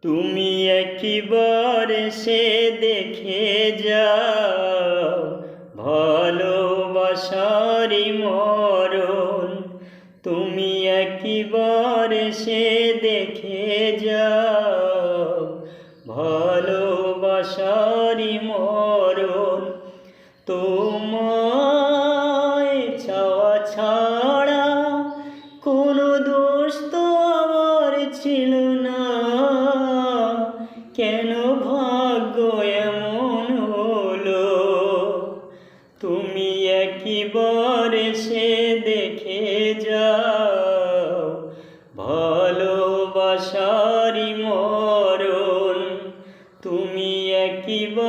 তুমি একবার সে দেখে যাও ভালোবাসারি মরণ। তুমি একবার সে দেখে যাও ভালোবাসারি মরণ। তোমায় চাওয়া ছাড়া কোনো দোষ তো আমার ছিল না, কেন ভাগ্য এমন হলো। তুমি একবার সে দেখে যাও ভালোবাসারি মরণ। তুমি একবার